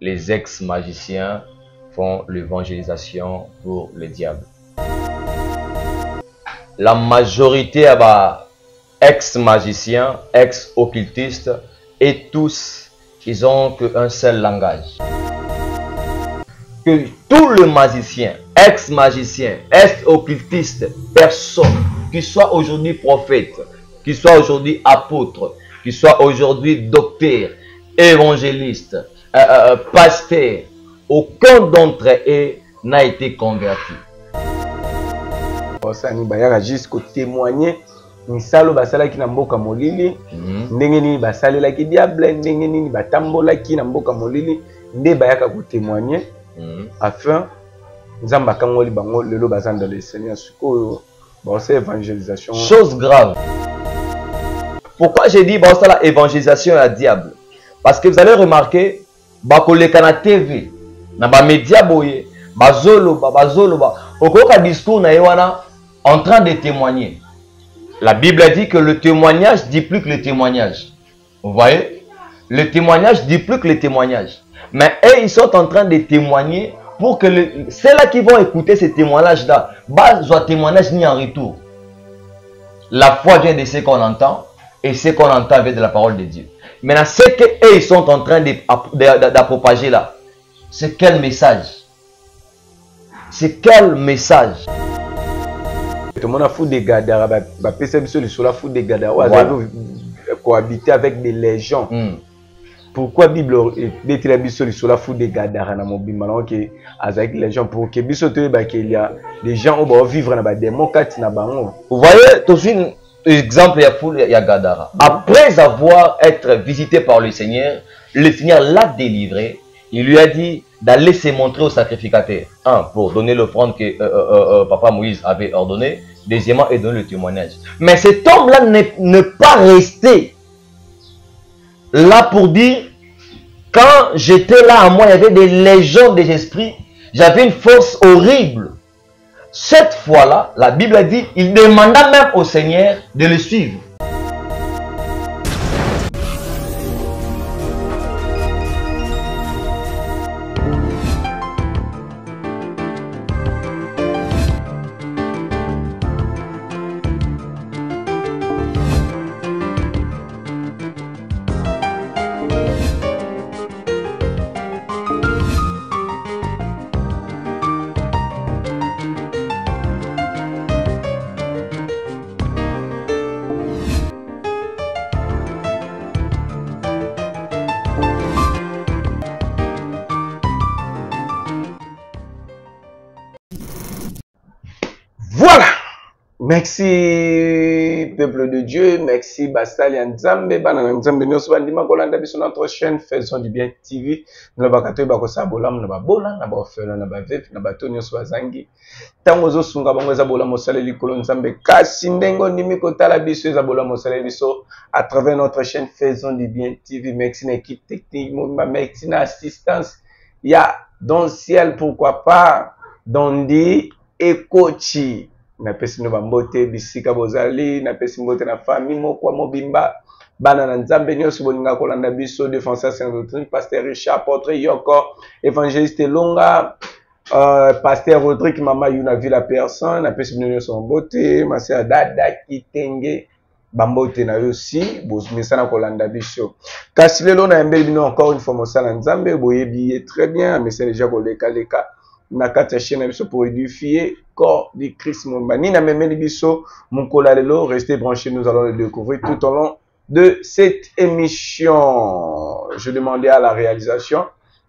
les ex-magiciens font l'évangélisation pour le diable. La majorité ex-magiciens, ex-occultistes, et tous, ils ont qu'un seul langage. Que tout le magicien, ex-magicien, ex-occultiste, personne, qui soit aujourd'hui prophète, qui soit aujourd'hui apôtre, qui soit aujourd'hui docteur, évangéliste, pasteur, aucun d'entre eux n'a été converti. Ça ni bayaka juste ko témoigner misalo basala ki na mboka molili ndenge nini basalela ki diable ndenge nini batambola ki na mboka molili nde bayaka ko témoigner afin nzamba kangoli bango lelo bazanda le Seigneur siko bon c'est évangélisation chose grave. Pourquoi j'ai dit bon ça la évangélisation à diable? Parce que vous allez remarquer bakoleka na TV na ba média boye bazoloba okoka discours na yewana en train de témoigner. La Bible dit que le témoignage dit plus que le témoignage. Vous voyez? Le témoignage dit plus que le témoignage. Mais eux, ils sont en train de témoigner pour que ceux-là qui vont écouter ces témoignages-là, soit témoignage ni en retour. La foi vient de ce qu'on entend et ce qu'on entend vient de la parole de Dieu. Maintenant, ce qu'eux, ils sont en train de propager là, c'est quel message? C'est quel message? Tout le monde a fou des gadara, fou des gadara, cohabiter avec des légions. Pourquoi Bible est la fou des gadara na mobile malon que avec les gens pour que biso te ba qu'il y a des gens au vivre na ba démon kati na bango. Vous voyez tout un exemple il y a gadara. Après avoir été visité par le Seigneur l'a délivré. Il lui a dit d'aller se montrer au sacrificateur. Un, pour donner l'offrande que Papa Moïse avait ordonné. Deuxièmement, et donner le témoignage. Mais cet homme-là n'est pas resté là pour dire, quand j'étais là à moi, il y avait des légions des esprits. J'avais une force horrible. Cette fois-là, la Bible a dit, il demanda même au Seigneur de le suivre. Voilà. Merci peuple de Dieu, merci Bastali Nzambe, Banana Nzambe nyonso bandima kolanda biso notre chaîne Faisons du Bien TV. Na bakato ba ko sabola na ba bola na ba ofela na ba vef na bato nyonso bazangi. Tango zo sunga bango za bola mosala likolo Nzambe kasi ndengo ndimi kotala biso za bola mosala biso à travers notre chaîne Faisons du Bien TV. Merci na équipe technique, merci na assistance. Ya dans le ciel pourquoi pas Dondi et Kochi. Na pesi no bambote bisika bozali na pesi mbote na famille moko mobimba bana na Nzambe nyonso bolinga kolanda biso défenseur Saint-Doctrine pasteur Richard Portre Yoko évangéliste Longa pasteur Rodrigue mama yuna villa personne na pesi nyonso mbote masea dada kitenge bambote na yo si bozumisa na kolanda biso kasi lelo na mbeli bino encore une fois mosala Nzambe boyebi très bien mais c'est déjà koleka leka na kati chaîne biso pour édifier corps du Christ Mombani na memeli biso mukola lelo restez branchés, nous allons le découvrir tout au long de cette émission. Je demandais à la réalisation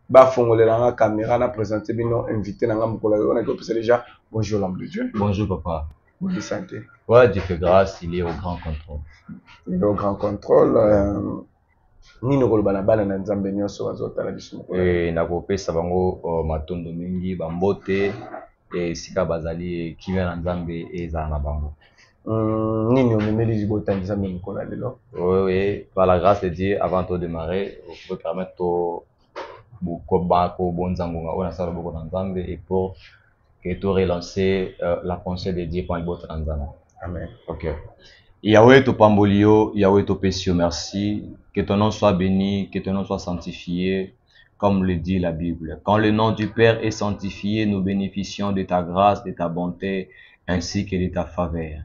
ba fongolela la caméra na présenter bino invité na mukola lelo na ko déjà bonjour l'homme de Dieu. Bonjour papa. Bonne santé. Ouais, Dieu fait grâce, il est au grand contrôle. Il est au grand contrôle. Nino kolobana bana na Nzambe nyonso bazotala biso nakopesa bango matondo mingi bambote sika bazali kimia na Nzambe ezala na bango. Nini omemeli libota Nzambe mikola lelo? Oui, par la grâce de Dieu, avant de démarrer, vous pouvez permettre ko bonzango on a ça beaucoup na Nzambe et pour que tu relancer la pensée de Dieu pour le bota na Nzambe. Amen. OK. Yahweh to pambolio, Yahweh to pesio, merci. Que ton nom soit béni, que ton nom soit sanctifié. comme le dit la Bible. Quand le nom du Père est sanctifié, nous bénéficions de ta grâce, de ta bonté, ainsi que de ta faveur.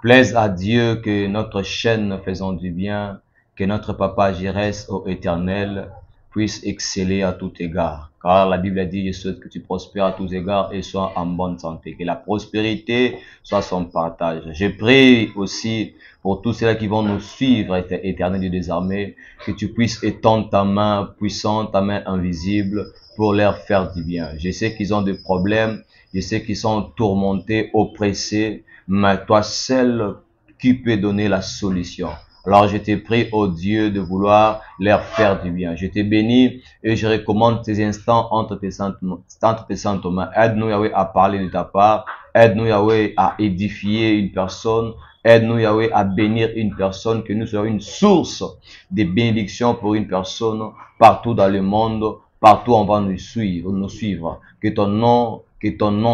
Plaise à Dieu que notre chaîne faisant du bien, que notre Papa Jirès au Éternel puisse exceller à tout égard. Car la Bible a dit, je souhaite que tu prospères à tous égards et sois en bonne santé. Que la prospérité soit son partage. Je prie aussi pour tous ceux qui vont nous suivre, Éternel Dieu des armées, que tu puisses étendre ta main puissante, ta main invisible, pour leur faire du bien. Je sais qu'ils ont des problèmes, je sais qu'ils sont tourmentés, oppressés, mais toi seul qui peux donner la solution. Alors je te prie, ô Dieu, de vouloir leur faire du bien. Je te bénis et je recommande ces instants entre tes saintes mains. Aide-nous, Yahweh, à parler de ta part. Aide-nous, Yahweh, à édifier une personne. Aide-nous, Yahweh, à bénir une personne, que nous soyons une source de bénédiction pour une personne partout dans le monde. Partout on va nous suivre. Que ton nom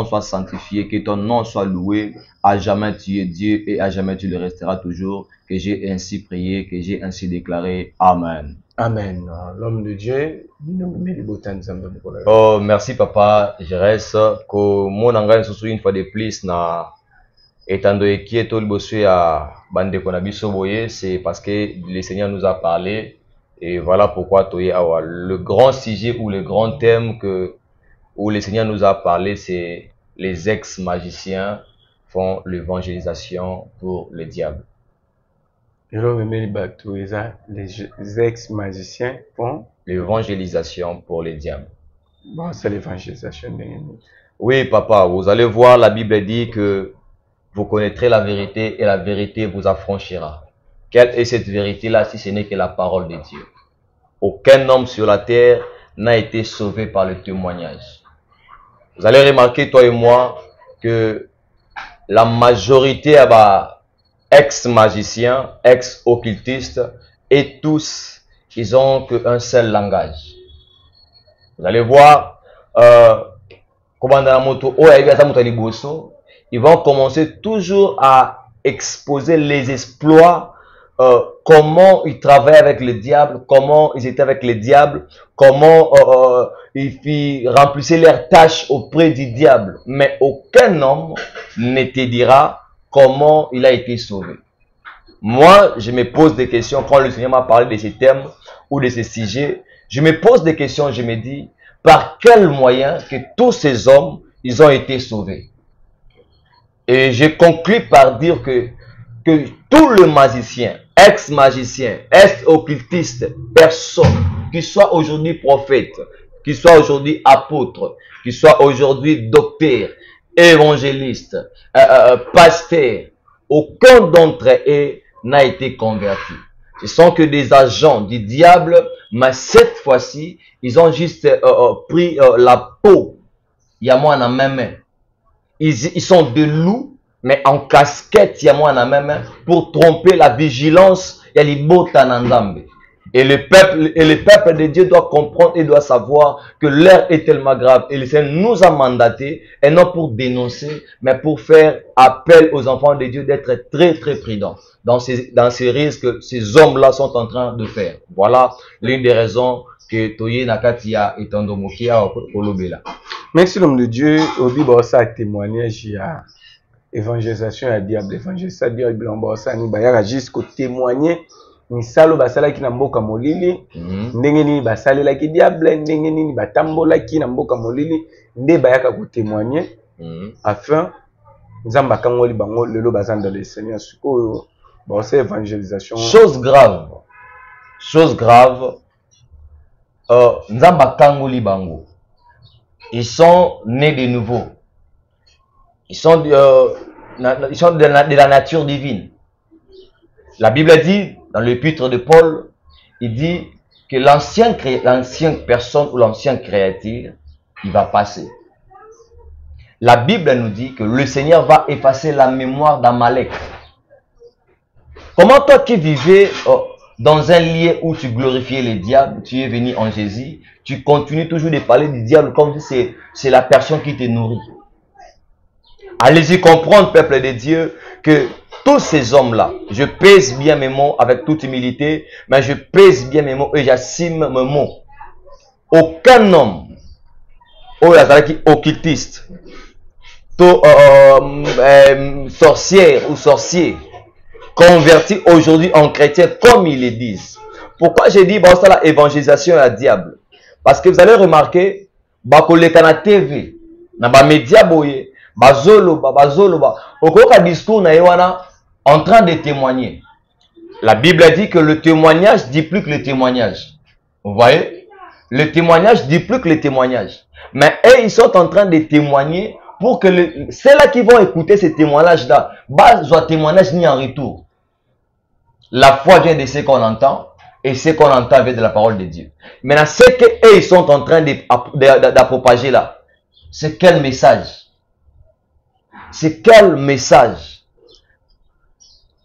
soit sanctifié, que ton nom soit loué. À jamais tu es Dieu et à jamais tu le resteras toujours. Que j'ai ainsi prié, que j'ai ainsi déclaré. Amen. Amen. L'homme de Dieu, oh, merci papa. Je reste que mon engagement se une fois de plus na étant qui est au bossu à bande konabiso boye, c'est parce que le Seigneur nous a parlé et voilà pourquoi toye awa. Le grand sujet ou le grand thème où le Seigneur nous a parlé, c'est les ex-magiciens font l'évangélisation pour le diable. Les ex-magiciens font l'évangélisation pour les diables. Bon, c'est l'évangélisation. Oui, papa, vous allez voir, la Bible dit que vous connaîtrez la vérité et la vérité vous affranchira. Quelle est cette vérité-là si ce n'est que la parole de Dieu? Aucun homme sur la terre n'a été sauvé par le témoignage. Vous allez remarquer, toi et moi, que la majorité ex-magiciens, ex-occultistes, et tous, ils ont qu'un seul langage. Vous allez voir, ils vont commencer toujours à exposer les exploits, comment ils travaillent avec le diable, comment ils étaient avec le diable, comment ils remplissaient leurs tâches auprès du diable. Mais aucun homme ne te dira comment il a été sauvé. Moi, je me pose des questions quand le Seigneur m'a parlé de ces thèmes ou de ces sujets. Je me pose des questions, je me dis, par quel moyen que tous ces hommes, ils ont été sauvés? Et je conclus par dire que tout le magicien, ex-magicien, ex-occultiste, personne, qui soit aujourd'hui prophète, qui soit aujourd'hui apôtre, qui soit aujourd'hui docteur, évangéliste, pasteur, aucun d'entre eux n'a été converti. Ce sont que des agents du diable, mais cette fois-ci, ils ont juste pris la peau. Il y a moi en même main. Ils sont des loups, mais en casquette, il y a moi en même main pour tromper la vigilance. Il y a les botanandambe. Et le peuple de Dieu doit comprendre et doit savoir que l'heure est tellement grave. Et le Seigneur nous a mandaté, et non pour dénoncer, mais pour faire appel aux enfants de Dieu d'être très très prudents dans ces risques que ces hommes-là sont en train de faire. Voilà l'une des raisons que Toye Nakatia et Tandomokia Olobela. Merci l'homme de Dieu. Au Bible, ça témoignage, il y a évangélisation à diable, évangélisation à diable, il y a jusqu'au témoigner. Misalo basala ki na mboka molili ndenge nini basalela ki diable ndenge nini batambola ki na mboka molili nde bayaka ko témoigner afin nzamba kangoli bango lelo bazanda le Seigneur suko ba c'est évangélisation. Chose grave nzamba kangoli bango, ils sont nés de nouveau, ils sont de la nature divine. La Bible dit dans l'épître de Paul, il dit que l'ancienne personne ou l'ancienne créature, il va passer. La Bible nous dit que le Seigneur va effacer la mémoire d'Amalek. Comment toi qui vivais dans un lieu où tu glorifiais les diables, tu es venu en Jésus, tu continues toujours de parler du diable comme si c'est la personne qui te nourrit. Allez-y comprendre, peuple de Dieu, que tous ces hommes-là, je pèse bien mes mots avec toute humilité, mais je pèse bien mes mots et j'assume mes mots. aucun homme, occultiste, sorcière ou sorcier, converti aujourd'hui en chrétien, comme ils le disent. Pourquoi j'ai dit, c'est la évangélisation à diable? Parce que vous allez remarquer, bakoleka TV, na ba média boye, bazoloba, okoka discours na yewana en train de témoigner. La Bible a dit que le témoignage dit plus que le témoignage. Vous voyez? Le témoignage dit plus que le témoignage. Mais eux, ils sont en train de témoigner pour que ceux-là qui vont écouter ces témoignages-là, soit témoignage ni en retour. La foi vient de ce qu'on entend, et ce qu'on entend vient de la parole de Dieu. Maintenant, ce qu'eux, ils sont en train de propager là, c'est quel message? C'est quel message?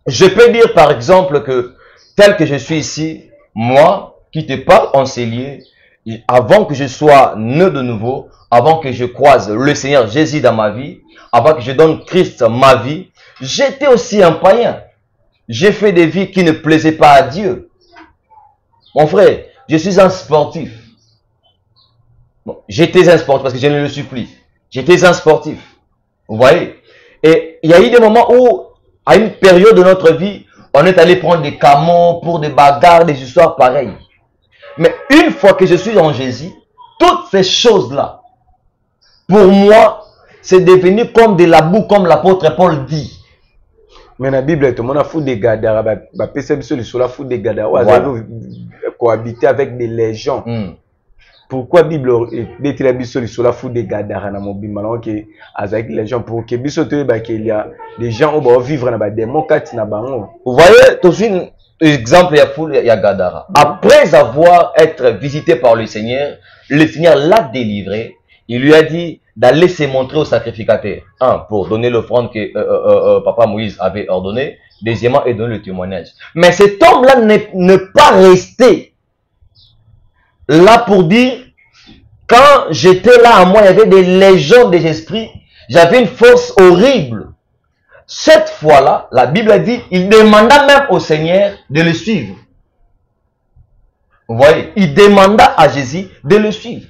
Je peux dire par exemple que, tel que je suis ici, moi, qui te parle en Célier, avant que je sois né de nouveau, avant que je croise le Seigneur Jésus dans ma vie, avant que je donne Christ ma vie, j'étais aussi un païen. J'ai fait des vies qui ne plaisaient pas à Dieu. Mon frère, je suis un sportif. Bon, j'étais un sportif parce que je ne le suis plus. J'étais un sportif. Vous voyez? Et il y a eu des moments où, à une période de notre vie, on est allé prendre des camions pour des bagarres, des histoires pareilles. Mais une fois que je suis en Jésus, toutes ces choses-là, pour moi, c'est devenu comme de la boue, comme l'apôtre Paul dit. Mais dans la Bible, tout le monde a foutu des gadara, foutu des gadara, cohabiter avec des légions. Pourquoi la Bible est la foutu des gadara dans mon bimba, avec les gens, pour que il y a des gens qui vont vivre dans des démons. Vous voyez, tout de suite, exemple, il y a Gadara. Après avoir été visité par le Seigneur l'a délivré. Il lui a dit d'aller se montrer au sacrificateur. Un, pour donner l'offrande que Papa Moïse avait ordonné. Deuxièmement, et donner le témoignage. Mais cet homme-là ne pas resté là pour dire, quand j'étais là à moi, il y avait des légions des esprits. J'avais une force horrible. Cette fois-là, la Bible a dit, il demanda même au Seigneur de le suivre. Vous voyez, il demanda à Jésus de le suivre.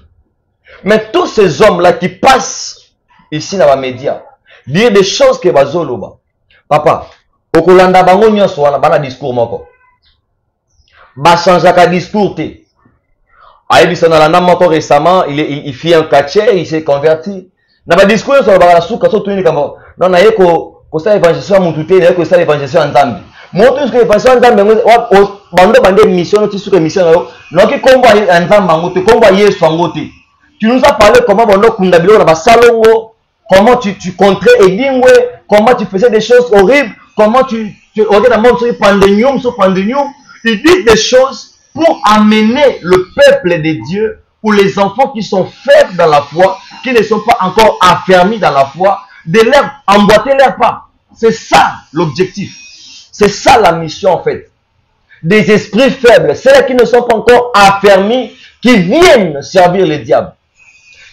Mais tous ces hommes-là qui passent ici dans les médias, dire des choses que bazoloba. Papa, okolanda bango nyonso wana bana discours moko. Ba changeaka discours te. Ayebi na landa moko récemment, il fit un catcher, il s'est converti. Na ba discours sur ba suka so tuni kama. Non na yeko kosa évangélisation mutute na yeko sa évangélisation nzambi. Moto que évangélisation nzambi bande mission ti suka mission yo. Noki kombo nzambi bango te kombo Yesu ngo te. Tu nous as parlé comment comment tu contrais Edingwe, comment tu faisais des choses horribles, comment tu il dit des choses pour amener le peuple de Dieu ou les enfants qui sont faibles dans la foi, qui ne sont pas encore affermis dans la foi, de leur emboîter leur pas. C'est ça l'objectif. C'est ça la mission en fait. Des esprits faibles, ceux qui ne sont pas encore affermis, qui viennent servir le diable,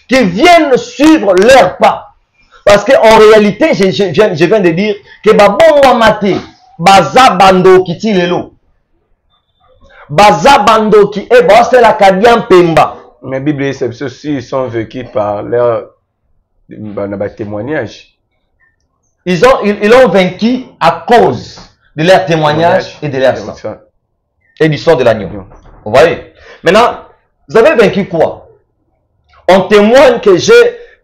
qui viennent suivre leur pas. Parce qu'en réalité, je viens de dire que babongo mate, baza bando kiti lelo. Baza bando ki e bosse la kadiam pemba. Mais la Bible, c'est ceux-ci, ils sont vécus par leur témoignage. Ils ont vaincu à cause de leur témoignage et de leur sang. Et du sang de l'agneau. Vous voyez? Maintenant, vous avez vaincu quoi? On témoigne que j'ai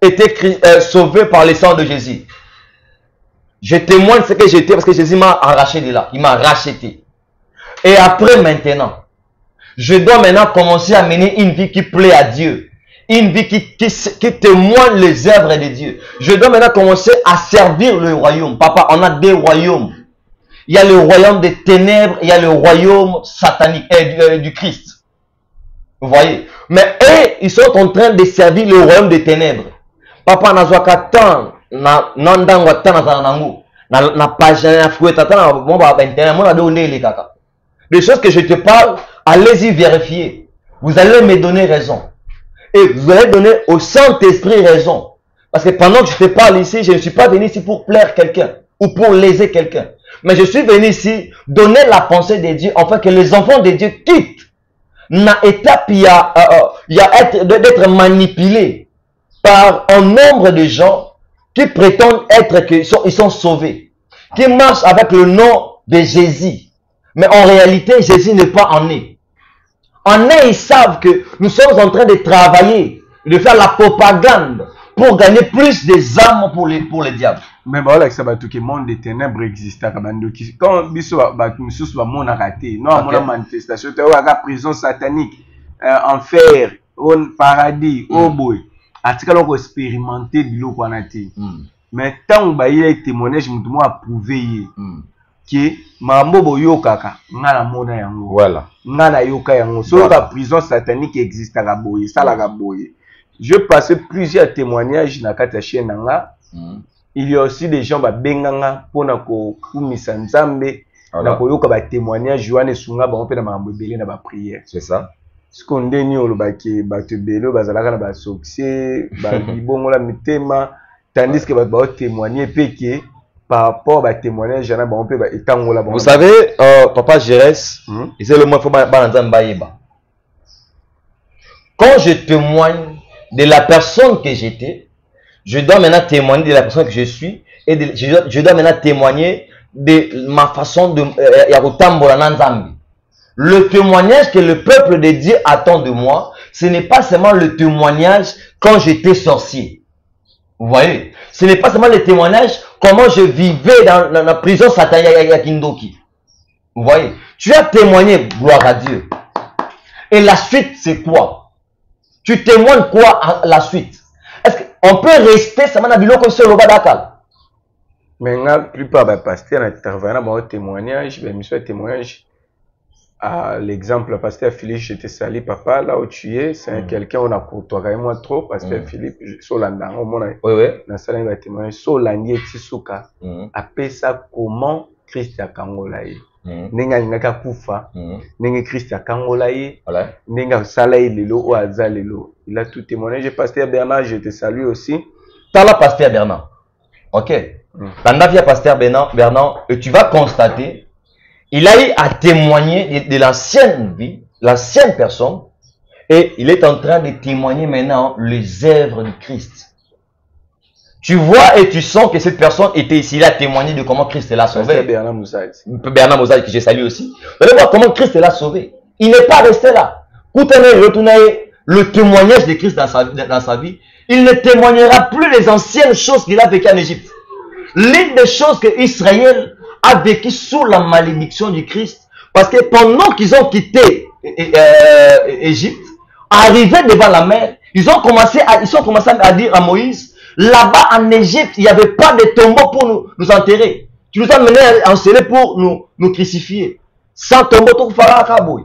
été sauvé par le sang de Jésus. Je témoigne ce que j'étais parce que Jésus m'a arraché de là. Il m'a racheté. Et après maintenant, je dois maintenant commencer à mener une vie qui plaît à Dieu. Une vie qui témoigne les œuvres de Dieu. Je dois maintenant commencer à servir le royaume. Papa, on a deux royaumes. Il y a le royaume des ténèbres, il y a le royaume satanique du Christ. Vous voyez? Mais eux, ils sont en train de servir le royaume des ténèbres. Papa, nazwakatan na nandangwa tana nango na page na foueta tana bon ba internet mon ado ndele kaka. Des choses que je te parle, allez-y vérifier. Vous allez me donner raison. Et vous allez donner au Saint-Esprit raison. Parce que pendant que je te parle ici, je ne suis pas venu ici pour plaire quelqu'un ou pour léser quelqu'un. Mais je suis venu ici donner la pensée de Dieu afin que les enfants de Dieu quittent na étape il y a d'être manipulé par un nombre de gens qui prétendent être qu'ils sont sauvés, qui marchent avec le nom de Jésus. Mais en réalité, Jésus n'est pas en eux. En eux, ils savent que nous sommes en train de travailler, de faire la propagande pour gagner plus des âmes pour les diables. Mais voilà, ça va tout le monde des ténèbres existe. Quand biso va mon raté, non, mon manifestation, tu as la prison satanique, enfer, paradis, oh boy. Article on expérimenter bilo kwanati. Mais tant que il y a témoignage, je me approuvé que mambo boyo kaka, ngala mona yango. Voilà. Ngala yoka yango. So la prison satanique existe à Gaboye, ça la Gaboye. Je passe plusieurs témoignages dans la chaîne nanga. Il y a aussi des gens qui benganga pour na ko kumisa nzambe na ko yoka ba témoignage Joanne sunga ba on peut na mambo belé na ba prière. C'est ça. Ce qu'on dit ni olobaki ba te belo bazalaka na ba succès ba libongola mitema tandis que ba témoigner peke par rapport à témoignage jana ba on peut ba etangola. Vous savez papa Jérès, c'est le mot faut ba nzamba yeba. Quand je témoigne de la personne que j'étais, je dois maintenant témoigner de la personne que je suis et je dois maintenant témoigner de ma façon de le témoignage que le peuple de Dieu attend de moi, ce n'est pas seulement le témoignage quand j'étais sorcier. Vous voyez, ce n'est pas seulement le témoignage comment je vivais dans la prison satanique à Kindoki. Vous voyez, tu as témoigné, gloire à Dieu. Et la suite, c'est quoi? Tu témoignes quoi à la suite? Est-ce qu'on peut rester seulement dans le biloko sur le bas d'accord? Mais la plupart des pasteurs intervenant dans le témoignage, ben monsieur témoignage à l'exemple le pasteur Philippe, je te salue papa, là où tu es, c'est quelqu'un on a courtoisie moi trop, pasteur Philippe, sur l'andang, au moins dans ça il va témoigner sur l'andier tisuka, après ça comment Christ a kangolaye. Nenga ngaka kufa, nenga Christ a kangolaye, nenga salaye lelo ou azalelo. Il a tout témoigné. Je pasteur Bernard, je te salue aussi. T'as la pasteur Bernard. Ok. Pendant via pasteur Bernard, et tu vas constater, il a eu à témoigner de l'ancienne vie, l'ancienne personne, et il est en train de témoigner maintenant les œuvres de Christ. Tu vois et tu sens que cette personne était ici, il a témoigné de comment Christ l'a sauvé. Bernard Moussaï. Bernard Moussaï, que j'ai salué aussi. Vous allez voir comment Christ l'a sauvé. Il n'est pas resté là. Retournez le témoignage de Christ dans sa vie. Il ne témoignera plus les anciennes choses qu'il a vécues en Égypte. L'une des choses que Israël a vécues sous la malédiction du Christ, parce que pendant qu'ils ont quitté Égypte, arrivés devant la mer, ils ont commencé à dire à Moïse, là-bas en Égypte, il n'y avait pas de tombeau pour nous enterrer. Tu nous as menés à enceller pour nous crucifier. Sans tombeau, tout fera Kaboui.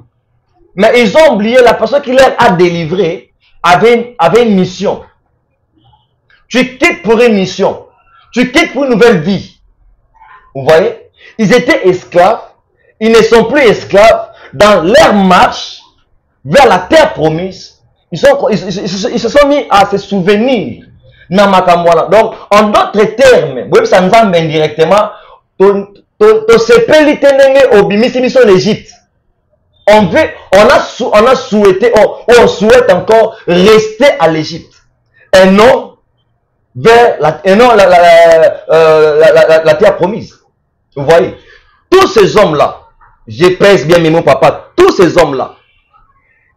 Mais ils ont oublié la personne qui leur a délivré avait une mission. Tu quittes pour une mission. Tu quittes pour une nouvelle vie. Vous voyez? Ils étaient esclaves. Ils ne sont plus esclaves. Dans leur marche vers la terre promise, ils se sont mis à se souvenir. Donc, en d'autres termes, vous savez, ça nous indirectement, l'Égypte. On a souhaité, on souhaite encore rester à l'Égypte. Et non vers la terre promise. Vous voyez? Tous ces hommes-là, je pèse bien mes mots, papa, tous ces hommes-là,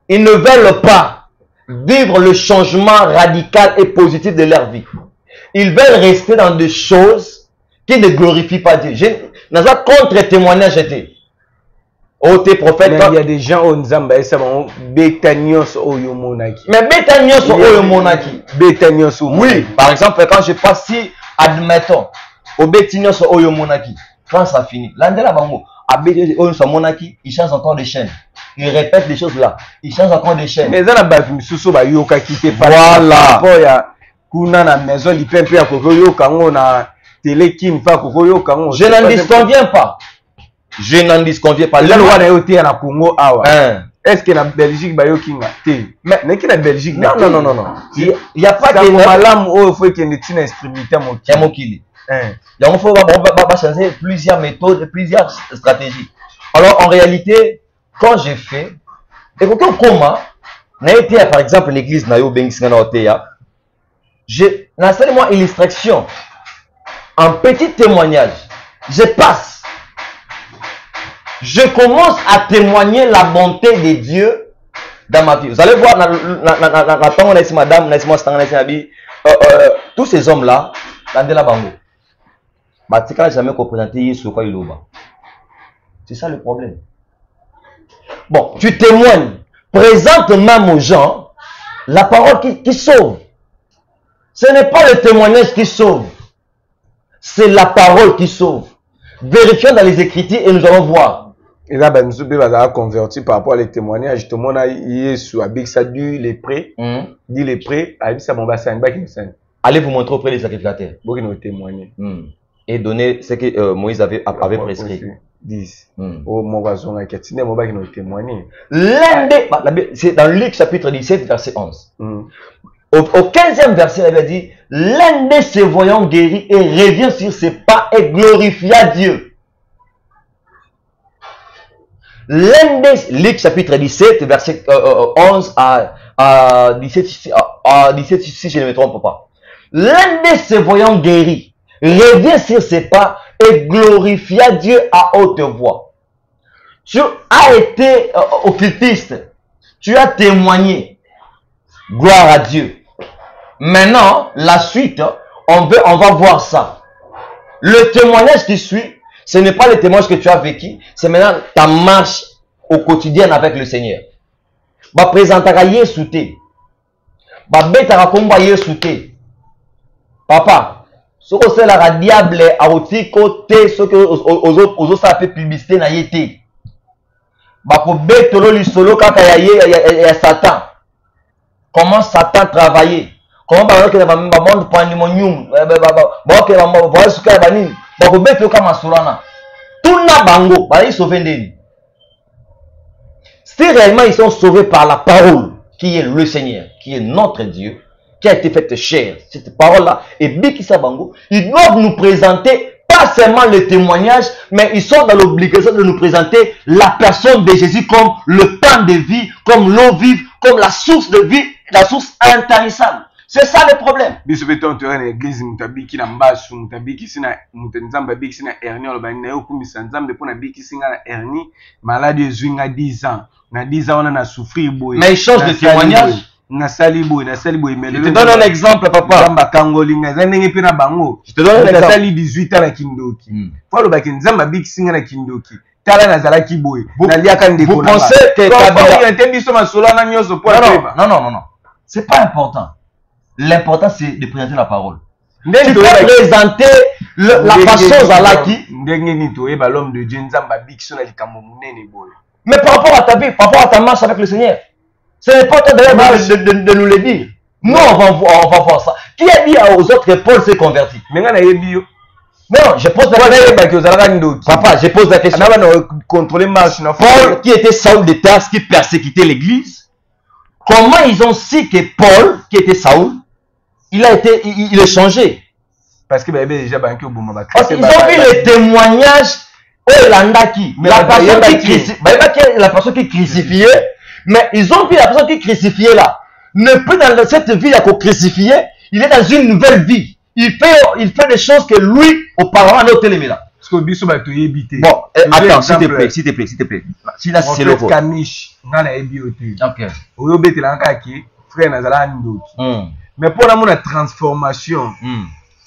ils ne veulent pas vivre le changement radical et positif de leur vie. Ils veulent rester dans des choses qui ne glorifient pas Dieu. Je n'ai pas contre-témoignage été. Oh, tes prophètes. Mais il y a des gens au Nzamba, ça va Bétanios Oyomonaki. Mais Bétanios Oyomonaki. Bétanios Oui, par exemple, quand je passe si, admettons, au Bétanios Oyomonaki, quand ça finit, l'andela bango, à Bétanios Oyomonaki, il change encore des chaînes. Il répète des choses là. Il change encore des chaînes. Mais ça, la base, Moussou, bah, yoka quitté pas. Voilà. Il y a Kuna na maison, il peut un peu yoka, on a télé qui ne fait pas yoka. Je n'en disconviens pas. Je n'en disconviens pas. Est-ce que la Belgique ba yokinga? Mais n'est que la Belgique? Non. Il n'y a pas de malam où il faut qu'il y ait une extrémité mokili. Il faut changer plusieurs méthodes, plusieurs stratégies. Alors en réalité, quand j'ai fait, Et quand on commence, par exemple l'église Nayo Bengisana Oteya, j'ai moi illustration, un petit témoignage. Je passe. Je commence à témoigner la bonté de Dieu dans ma vie. Vous allez voir, madame, tous ces hommes-là, dans la bango, n'a jamais représenté ce quoi il a. C'est ça le problème. Bon, tu témoignes, présente même aux gens la parole qui sauve. Ce n'est pas le témoignage qui sauve, c'est la parole qui sauve. Vérifions dans les Écritures et nous allons voir. Et là, nous sommes convertis par rapport à les témoignages. Tout le monde a Yesu, avec ça, dit les prêts, dit les prêts, avec ça, mon bassin, allez vous montrer auprès des sacrificateurs. Pour nous témoigner. Et donner ce que Moïse avait prescrit. 10. Oh, mon voisin, qui nous témoigner. C'est dans Luc chapitre 17, verset 11. Au 15e verset, il avait dit, l'un de ses voyants guérit et revient sur ses pas et glorifia Dieu. L'un des, Luc chapitre 17, verset 11 à 17, si je ne me trompe pas. L'un de ses voyants guérit, revient sur ses pas et glorifia Dieu à haute voix. Tu as été occultiste, tu as témoigné. Gloire à Dieu. Maintenant, la suite, on va voir ça. Le témoignage qui suit, ce n'est pas le témoignage que tu as vécu, c'est maintenant ta marche au quotidien avec le Seigneur. Ba présentera Yesu te. Ba betara komba Yesu te. Papa, ce que c'est la diable a oti côté ce que aux autres ça fait publicité na yete. Ba ko betolo li solo kaka ya Satan. Comment Satan travaillait? Comment ba que ba monde pandemonium ba que ba ce que ba nini ba ko beto kama surana. Tout na bango ba ils sauver ndeni. Si réellement ils sont sauvés par la parole qui est le Seigneur, qui est notre Dieu, qui a été faite chair, cette parole-là est Bikisa Bango, ils doivent nous présenter pas seulement le témoignage, mais ils sont dans l'obligation de nous présenter la personne de Jésus comme le pain de vie, comme l'eau vive, comme la source de vie, la source intarissable. C'est ça le problème. Biso beto on l'église mutabiki na mbasu mutabiki sina mutanzamba biki sina hernie lo bani na yo kumisa nzambe pona biki singa na hernie maladie zwinga 10 ans na 10 ans on a souffrir boy. Mais il change de témoignage. Na sali boy mais je te donne un exemple papa. Nzamba kangolinga zanenge pe na bango. Je te donne un exemple. Sali 18 ans na kindoki. Faut lo baki nzamba biki singa na kindoki. Tala na zalaki boy. Na liaka ndeko na. Vous pensez que non. C'est pas important. L'important, c'est de présenter la parole. Tu peux présenter la façon Zalaki. Mais par rapport à ta vie, par rapport à ta marche avec le Seigneur, ce n'est pas toi de nous le dire. Nous, on va voir ça. Qui a dit aux autres que Paul s'est converti? Non, je pose la question. Papa, je pose la question. Paul, qui était Saul de Tarse, qui persécutait l'église, comment ils ont su que Paul, qui était Saul, il est changé? Parce que déjà ils ont vu les témoignages la personne qui crucifiait, mais ils ont vu la personne qui crucifiait là. Ne plus dans cette vie à crucifier, il est dans une nouvelle vie. Il fait des choses que lui, auparavant, n'a pas aimé là. Bon, attends, s'il te plaît. Si là, c'est le mais pour la transformation,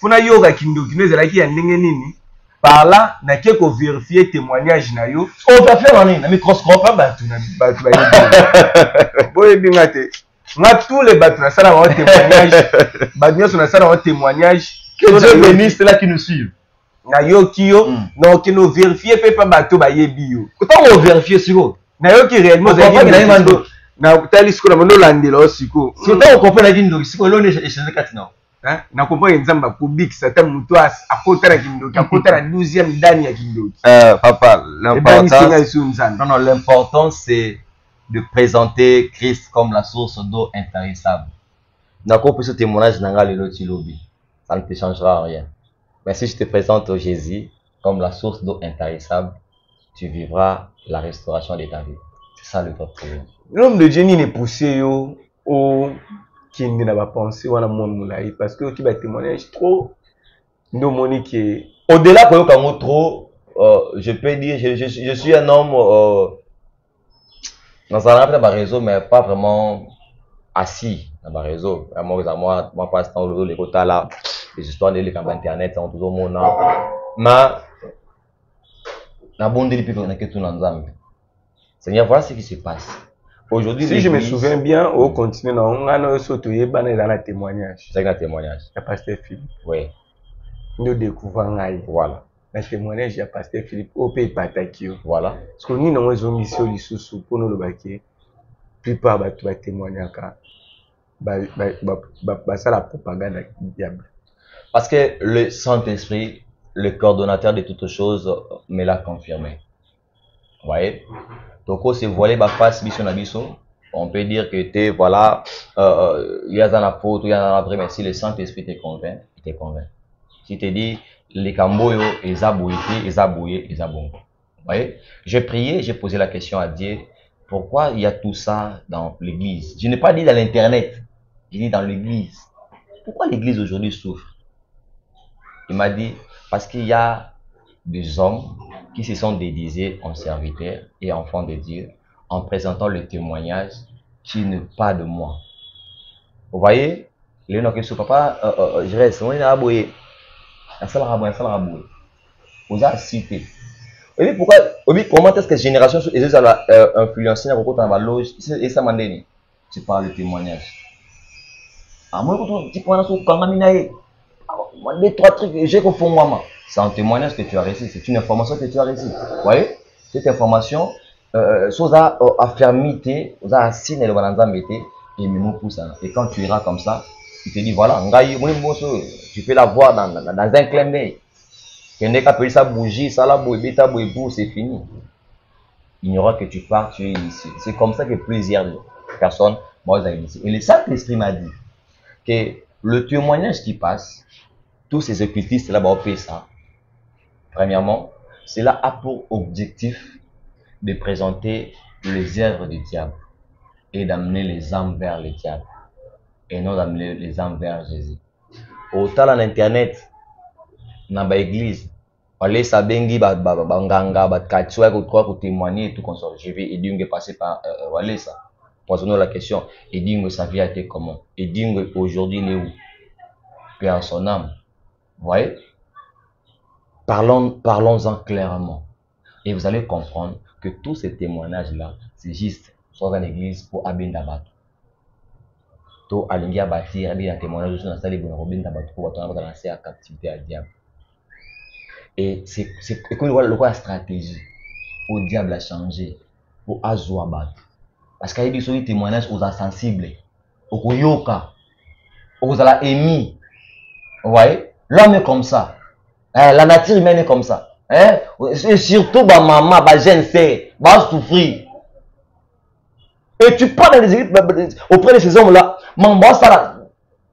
faut na yoga kindoki nous ezalaki ya ndenge nini par là na ke ko vérifier témoignage na yo on va faire en microscope ba boye bingate nga tous les bateaux na sala wa témoignage badnyo na sala wa témoignage que Dieu bénisse là qui nous suivent na yo kiyo donc nous vérifier pe pa bateau ba yebi yo comment on vérifier siko na yo ki réellement na tali siko na mondo landela osiko c'est pas on comprend la vie siko lo ne échanger katina na comprend nzamba ko bikisa ta mutu akota na kindoki akota na 12e dani ya kindoki papa l'important c'est de présenter Christ comme la source d'eau intarissable. D'accord, pour ce témoignage nanga lelo tilobi ça ne te changera rien, mais si je te présente Jésus comme la source d'eau intarissable, tu vivras la restauration de ta vie. C'est ça le vrai problème. L'homme de Dieu n'est poussé au qui n'a pas pensé à la monde parce que tu vas témoigner trop nous monique au-delà de trop je peux dire je suis un homme dans un réseau mais pas vraiment assis dans un réseau moi passe dans les côtés là les histoires de campagnes internet sont toujours mon nom mais la bonne depuis qu'on a que tout ensemble Seigneur voilà ce qui se passe aujourd'hui. Si je me souviens bien au continent on a sauté dans la témoignage c'est un témoignage le pasteur Philippe oui nous découvrons voilà le témoignage du pasteur Philippe au pays Patakio voilà parce que nous avons une mission sous pour nous le baquer plupart de tous témoigner ça la propagande diable parce que le Saint-Esprit le coordonnateur de toutes choses me l'a confirmé. Vous voyez donc c'est voilé ba face mission na biso on peut dire que tu voilà il y a dans la faute il y a dans la vraie mais si le Saint-Esprit te convainc il te convainc. Si te dit les camboyo et aboué bon. Vous voyez j'ai prié j'ai posé la question à Dieu pourquoi il y a tout ça dans l'église. Je n'ai pas dit dans l'internet, j'ai dit dans l'église. Pourquoi l'église aujourd'hui souffre? Il m'a dit parce qu'il y a des hommes qui se sont déguisés en serviteurs et enfants de Dieu en présentant le témoignage qui n'est pas de moi. Vous voyez, les gens qui sont papa, je reste, on est à aboué. Vous avez cité. Et pourquoi, comment est-ce que génération est influencée dans la loge et ça m'a donné. Tu parles de témoignage. Ah, moi, tu prends des trois trucs, j'ai confondu moi. C'est un témoignage que tu as reçu, c'est une information que tu as reçue. Vous voyez, cette information, chose à affermité, vous a assigné le balanzam et me pousse. Et quand tu iras comme ça, tu te dis voilà, tu peux la voir dans un clin d'œil. Quand on appelle ça bougie, ça la bougie, c'est fini. Il n'y aura que tu pars, tu es ici. C'est comme ça que plusieurs personnes m'ont dit. Et le Saint-Esprit m'a dit que le témoignage qui passe, tous ces occultistes là-bas ont fait ça. Premièrement, cela a pour objectif de présenter les œuvres du diable et d'amener les âmes vers le diable et non d'amener les âmes vers Jésus. Autant en internet, dans l'église, on laisse à bengi banganga batkachwa ko témoigner tout comme ça. Je vais aider passer par voilà ça. Posons-nous la question, et dingue sa vie a été comment? Et dingue aujourd'hui il est où? Paix en son âme. Vous voyez? Parlons-en clairement. Et vous allez comprendre que tous ces témoignages-là, c'est juste soit dans l'église pour Abin Dabat. To alingia bâti, Abin un témoignage sur la salle de Robin Dabat pour lancer à captivité à diable. Et c'est comme le quoi la stratégie pour le diable a changé pour Azouabat. Parce qu'il y a des témoignages aux insensibles, aux koyoka, aux ala émis. Vous voyez? L'homme est comme ça. La nature humaine est comme ça. Et surtout, maman, jeune sœur, va souffrir. Et tu parles auprès de ces hommes-là,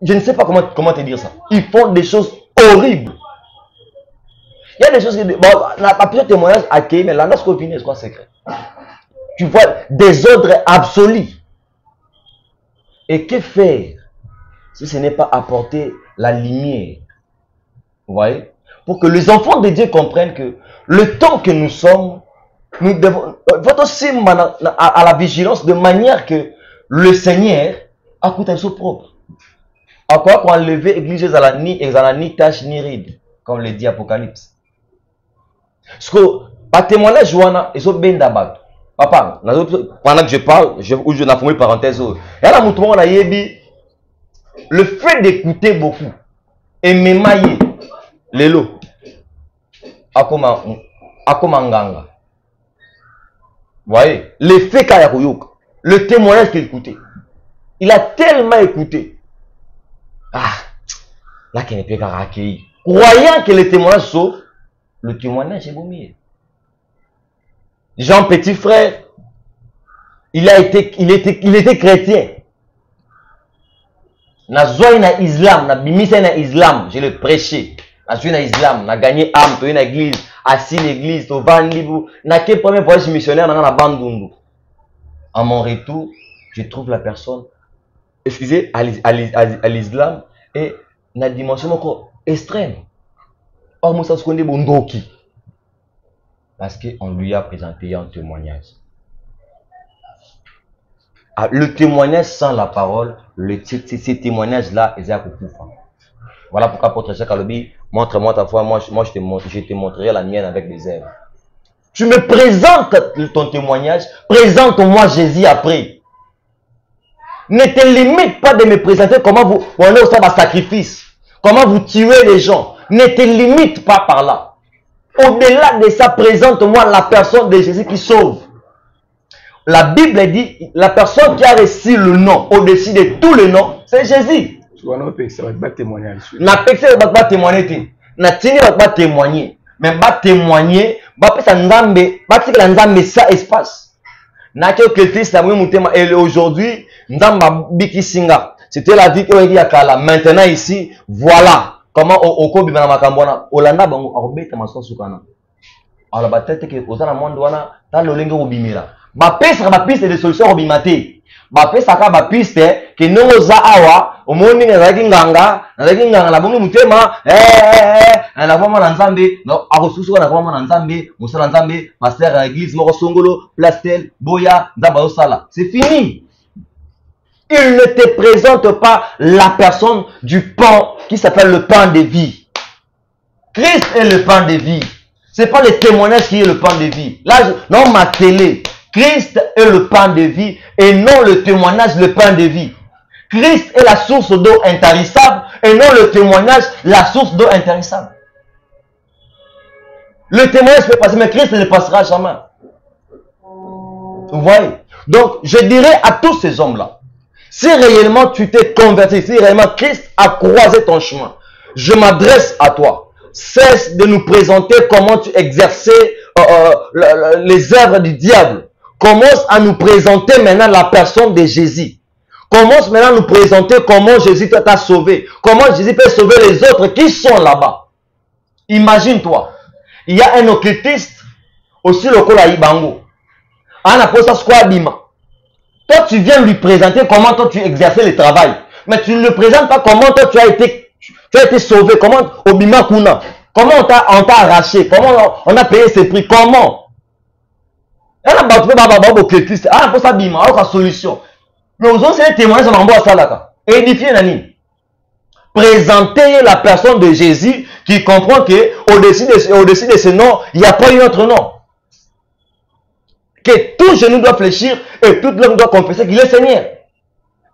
je ne sais pas comment te dire ça. Ils font des choses horribles. Il y a des choses qui... la plusieurs témoignages accueillis, mais là, lorsqu'on finit, c'est quoi secret? Tu vois des ordres absolus. Et que faire si ce n'est pas apporter la lumière? Vous voyez? Pour que les enfants de Dieu comprennent que le temps que nous sommes, nous devons aussi à la vigilance de manière que le Seigneur a coûté à son propre. À quoi pour enlever l'église à la ni tâche ni ride, comme le dit Apocalypse. Parce que, par témoignage, ils sont bien d'abattre. Papa, pendant que je parle, je n'ai pas une parenthèse. Et là, le fait d'écouter beaucoup et m'émailler les lots. Akomanganga. Vous voyez, l'effet Kayakoyok, le témoignage qu'il écoutait. Il a tellement écouté. Ah, là qu'il n'est pas qu'à accueillir. Croyant que le témoignage sauf, le témoignage est beau mieux. Jean petit frère, il était chrétien. Na zoé na islam, na bimisa na islam, je le prêché. Na zoé na islam, na gagné âme, to na église, assis l'église, to vandibu, na quel premier voyage missionnaire na Bandundu. À mon retour, je trouve la personne, excusez, à l'islam, et la dimension encore extrême. Or, Moussa Skonde Bondoki. Parce qu'on lui a présenté un témoignage. Ah, le témoignage sans la parole, ces témoignages-là, ils ont. Voilà pourquoi Apôtre Jacques Alobi, montre-moi ta foi, moi je te montrerai la mienne avec des œuvres. Tu me présentes ton témoignage, présente-moi Jésus après. Ne te limite pas de me présenter comment vous allez au sacrifice, comment vous tuez les gens. Ne te limite pas par là. Au-delà de ça, présente-moi la personne de Jésus qui sauve. La Bible dit, la personne qui a reçu le nom au-dessus de tous les noms, c'est Jésus. Pas témoigner. Na pexé pas témoigner. Na tini pas témoigner. Mais pas témoigner, pas ça nzambe, pas que la nzambe ça espace. Na que Christ a moi mutema et aujourd'hui, nzamba biki singa. C'était la vie qu'il y a kala. Maintenant ici, voilà comment oko bima makambona. Olanda bango akobeta maso sukana. Alors ba tete que ozana monde wana ta lolenge obimira. Ba pesa ba piste de solution obimate. Ba pesa ka ba piste que non za awa omoni ngazaki nganga la bongo mutema na vama na nzambe no akosusuka na vama na nzambe musala nzambe pasteur à l'église moko songolo plastel boya nzamba osala. C'est fini. Il ne te présente pas la personne du pain qui s'appelle le pain de vie. Christ est le pain de vie. C'est pas le témoignage qui est le pain de vie. Là, non, ma télé. Christ est le pain de vie et non le témoignage, le pain de vie. Christ est la source d'eau intarissable et non le témoignage, la source d'eau intarissable. Le témoignage peut passer, mais Christ ne passera jamais. Vous voyez? Donc, je dirais à tous ces hommes-là, si réellement tu t'es converti, si réellement Christ a croisé ton chemin, je m'adresse à toi. Cesse de nous présenter comment tu exerçais les œuvres du diable. Commence à nous présenter maintenant la personne de Jésus. Commence maintenant à nous présenter comment Jésus t'a sauvé. Comment Jésus peut sauver les autres qui sont là-bas. Imagine-toi. Il y a un occultiste aussi le Kola Ibango. Toi, tu viens lui présenter comment toi tu exerçais le travail. Mais tu ne le présentes pas comment toi tu as été sauvé. Comment Obima Kuna. Comment on t'a arraché. Comment on a payé ses prix. Comment. Il y a un occultiste. Ah, pour ça, Bima. Alors, la solution. Mais aux autres, c'est un témoignage à Salaka. Édifier Nani. Présenter la personne de Jésus qui comprend qu'au-dessus de ce nom, il n'y a pas un autre nom. Que tout genou doit fléchir et toute langue doit confesser qu'il est Seigneur.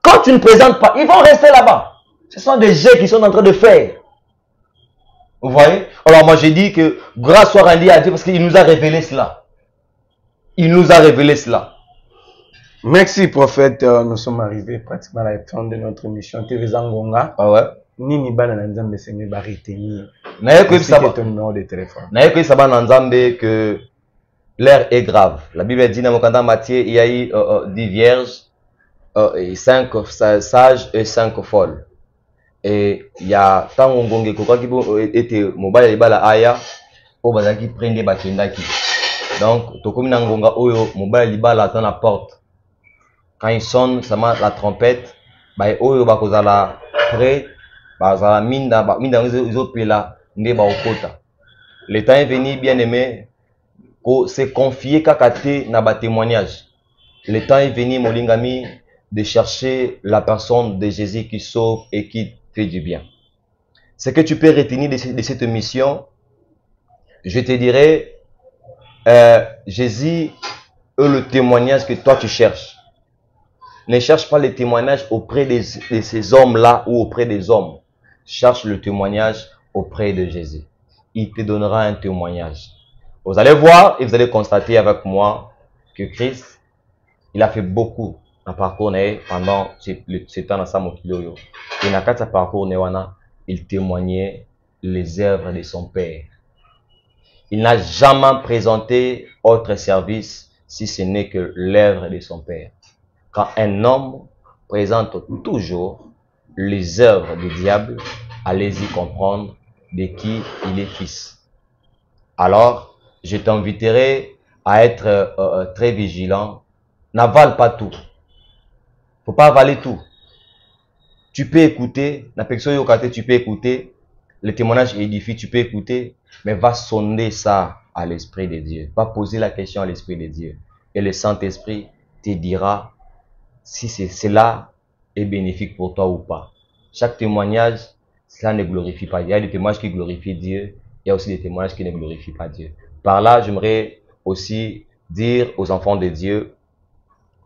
Quand tu ne présentes pas, ils vont rester là-bas. Ce sont des jets qu'ils sont en train de faire. Vous voyez? Alors moi j'ai dit que grâce soit rendue à Dieu parce qu'il nous a révélé cela. Il nous a révélé cela. Merci prophète, nous sommes arrivés pratiquement à la fin de notre émission. Teresa Ngonga. Ah ouais. Nini bana na nzambe senge ba retenir. Naye ko ça ton numéro de téléphone. Naye ko ça ba na nzambe que l'air est grave. La Bible dit dans Mokanda Matthieu, il y a eu 10 vierges, et 5 sages et 5 folles. Et il y a tant ngonge ko qui était mobile bala aya o bazaki prendre bakendaki. Donc to komi na ngonga oyo mobile libala dans la porte. Quand il sonne, ça marque la trompette, bah oyo bakozala prêt, bazala minda izopela nde ba okota. Le temps est venu, bien aimé, ko se confier kakate na ba témoignage. Le temps est venu, molingami, de chercher la personne de Jésus qui sauve et qui fait du bien. Ce que tu peux retenir de cette mission, je te dirais, Jésus est le témoignage que toi tu cherches. Ne cherche pas le témoignage auprès de ces hommes-là ou auprès des hommes. Cherche le témoignage auprès de Jésus. Il te donnera un témoignage. Vous allez voir et vous allez constater avec moi que Christ, il a fait beaucoup en parcours pendant ce temps ensemble. Et dans ce parcours, il témoignait les œuvres de son Père. Il n'a jamais présenté autre service si ce n'est que l'œuvre de son Père. Quand un homme présente toujours les œuvres du diable, allez-y comprendre de qui il est fils. Alors, je t'inviterai à être très vigilant n'avale pas tout. Faut pas avaler tout. Tu peux écouter, la personne tu peux écouter, le témoignage édifie, tu peux écouter, mais va sonder ça à l'Esprit de Dieu. Va poser la question à l'Esprit de Dieu. Et le Saint-Esprit te dira si cela est bénéfique pour toi ou pas. Chaque témoignage, cela ne glorifie pas Dieu. Il y a des témoignages qui glorifient Dieu, il y a aussi des témoignages qui ne glorifient pas Dieu. Par là, j'aimerais aussi dire aux enfants de Dieu,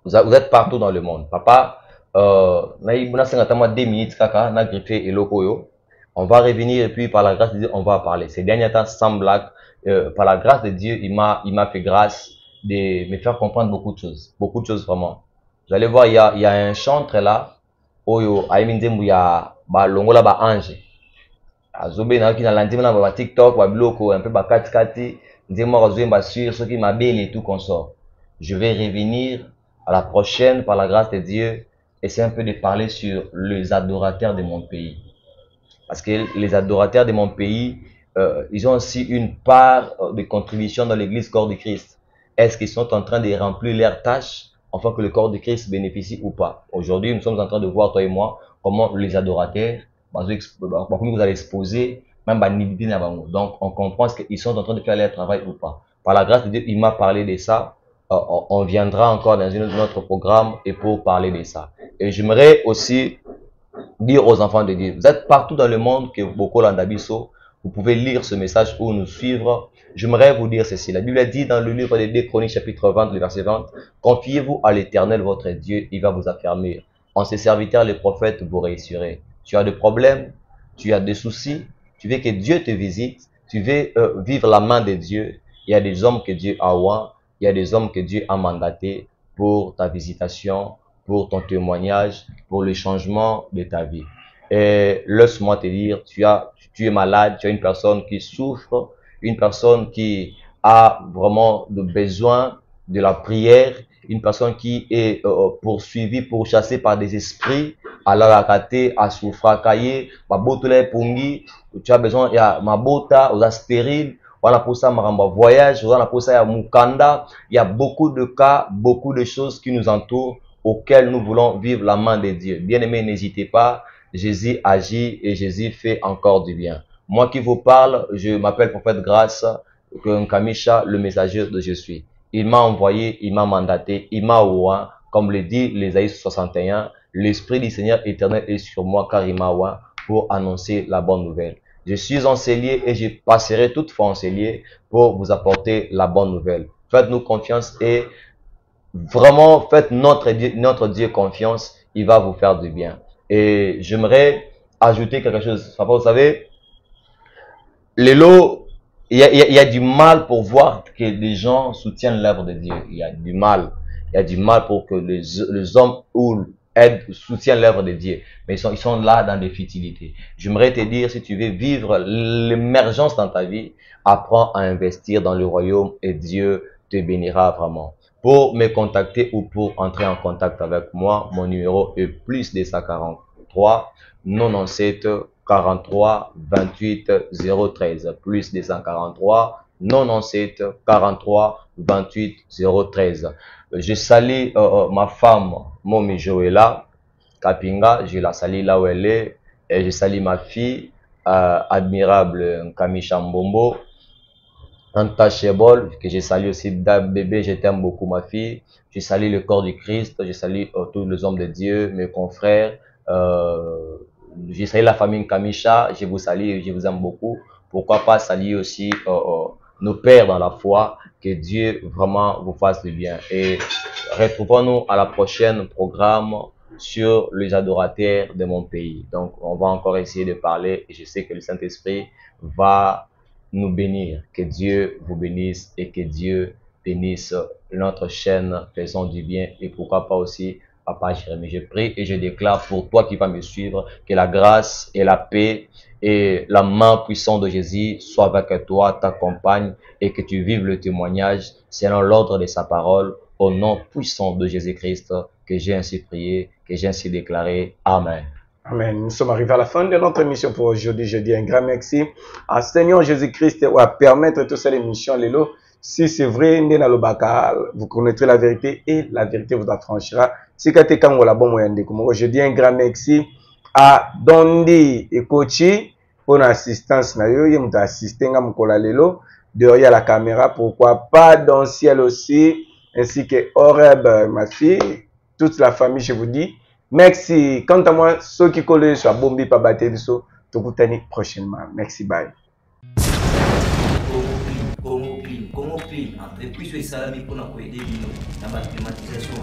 vous êtes partout dans le monde. Papa, on va revenir et puis par la grâce de Dieu, on va parler. Ces derniers temps, sans blague, par la grâce de Dieu, il m'a fait grâce de me faire comprendre beaucoup de choses vraiment. Vous allez voir, il y a un chantre là, Oyo, Aimindembu, il y a Longola ba ange. Azobe na kina lundi na ba TikTok, ba bloko, un peu ba kati, ndemo rozwe ba sur ceux qui m'abellent et tout consort. Je vais revenir à la prochaine par la grâce de Dieu. Et c'est un peu de parler sur les adorateurs de mon pays. Parce que les adorateurs de mon pays, ils ont aussi une part de contribution dans l'église corps de Christ. Est-ce qu'ils sont en train de remplir leurs tâches afin que le corps de Christ bénéficie ou pas? Aujourd'hui, nous sommes en train de voir, toi et moi, comment les adorateurs, vous allez exposer, même donc on comprend qu'ils sont en train de faire leur travail ou pas. Par la grâce de Dieu, il m'a parlé de ça. On viendra encore dans un autre programme et pour parler de ça. Et j'aimerais aussi dire aux enfants de Dieu, vous êtes partout dans le monde, que beaucoup l'andabiso, vous pouvez lire ce message ou nous suivre. J'aimerais vous dire ceci. La Bible dit dans le livre des 2 Chroniques, chapitre 20, le verset 20, confiez-vous à l'Éternel, votre Dieu, il va vous affermir. En ses serviteurs, les prophètes, vous réussirez. Tu as des problèmes, tu as des soucis, tu veux que Dieu te visite, tu veux vivre la main de Dieu. Il y a des hommes que Dieu a oint, il y a des hommes que Dieu a mandatés pour ta visitation, pour ton témoignage, pour le changement de ta vie. Et laisse-moi te dire, tu es malade, tu as une personne qui souffre, une personne qui a vraiment besoin de la prière, une personne qui est poursuivie, pourchassée par des esprits, à la raté, à souffrir, tu as besoin, il y a mabota, aux stérile, voilà pour ça, maramba voyage, voilà pour ça, il y a mukanda, il y a beaucoup de cas, beaucoup de choses qui nous entourent, auxquelles nous voulons vivre la main de Dieu. Bien-aimés, n'hésitez pas, Jésus agit et Jésus fait encore du bien. Moi qui vous parle, je m'appelle Prophète Grâce, Kamisha, le messager de Jésus. Il m'a envoyé, il m'a mandaté, il m'a oint, comme le dit l'Ésaïe 61, l'Esprit du Seigneur éternel est sur moi car il m'a oint pour annoncer la bonne nouvelle. Je suis enseigné et je passerai toutefois enseigné pour vous apporter la bonne nouvelle. Faites-nous confiance et vraiment faites notre Dieu confiance, il va vous faire du bien. Et j'aimerais ajouter quelque chose. Vous savez, les lots, il y a du mal pour voir que les gens soutiennent l'œuvre de Dieu. Il y a du mal. Il y a du mal pour que les hommes ou soutiennent l'œuvre de Dieu. Mais ils sont là dans des futilités. J'aimerais te dire, si tu veux vivre l'émergence dans ta vie, apprends à investir dans le royaume et Dieu te bénira vraiment. Pour me contacter ou pour entrer en contact avec moi, mon numéro est plus 243 97 43 28 013 plus 243 97 43 28 013. Je salue ma femme Momi Joëla Kapinga, je la salue là où elle est, et je salue ma fille admirable Kamisha Mbombo Untouchable, que je salue aussi bébé, je t'aime beaucoup ma fille. Je salue le corps du Christ, je salue tous les hommes de Dieu, mes confrères. Je salue la famille Kamisha, je vous salue, je vous aime beaucoup. Pourquoi pas saluer aussi nos pères dans la foi, que Dieu vraiment vous fasse du bien. Et retrouvons-nous à la prochaine programme sur les adorateurs de mon pays. Donc on va encore essayer de parler et je sais que le Saint-Esprit va nous bénir. Que Dieu vous bénisse et que Dieu bénisse notre chaîne Faisons du bien et pourquoi pas aussi Papa Jérémie. Je prie et je déclare pour toi qui vas me suivre que la grâce et la paix et la main puissante de Jésus soient avec toi, t'accompagne et que tu vives le témoignage selon l'ordre de sa parole au nom puissant de Jésus-Christ que j'ai ainsi prié, que j'ai ainsi déclaré. Amen. Amen. Nous sommes arrivés à la fin de notre émission pour aujourd'hui. Je dis un grand merci à Seigneur Jésus-Christ à permettre toute cette émission. Lélo, si c'est vrai, vous connaîtrez la vérité et la vérité vous affranchira. Si je dis un grand merci à Dondi et Kochi pour l'assistance. Il m'a assisté à lelo derrière la caméra. Pourquoi pas dans le ciel aussi, ainsi que Oreb, ma fille, toute la famille, je vous dis. Merci. Quant à moi, ceux qui collent sur Bombi Pabatelso, tout vous prochainement. Merci, bye. Congo Clean, entreprise de salami pour nous aider dans la climatisation,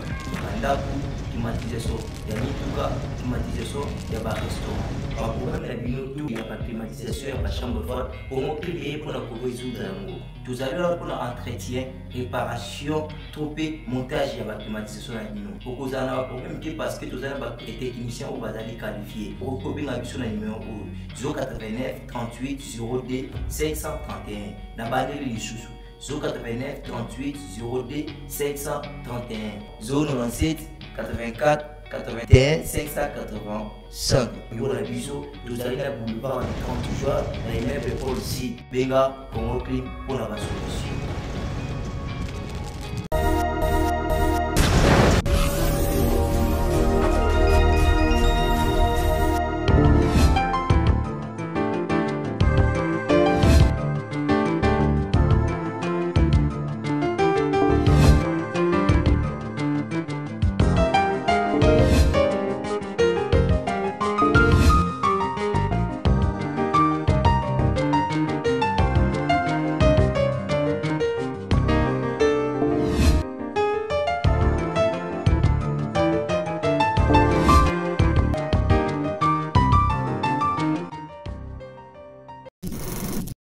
climatisation, il y a Mituka, climatisation, il y a restaurant. Par programme il y a la climatisation, il y a la chambre froide. Congo Clean est pour nous résoudre l'amour. Tout à l'heure pour l'entretien, réparation, tropé, montage, il y a la climatisation. Pour que vous ayez un problème, parce que vous avez des techniciens ou vous allez qualifier. Pour que vous ayez un numéro 089 38 02 531. Dans la les sous 089 38 02 531 097 84 81 585. Pour la bisou, vous allez la boulevard de 30 jours, la immeuble pour le site Benga Congo Clean pour la solution.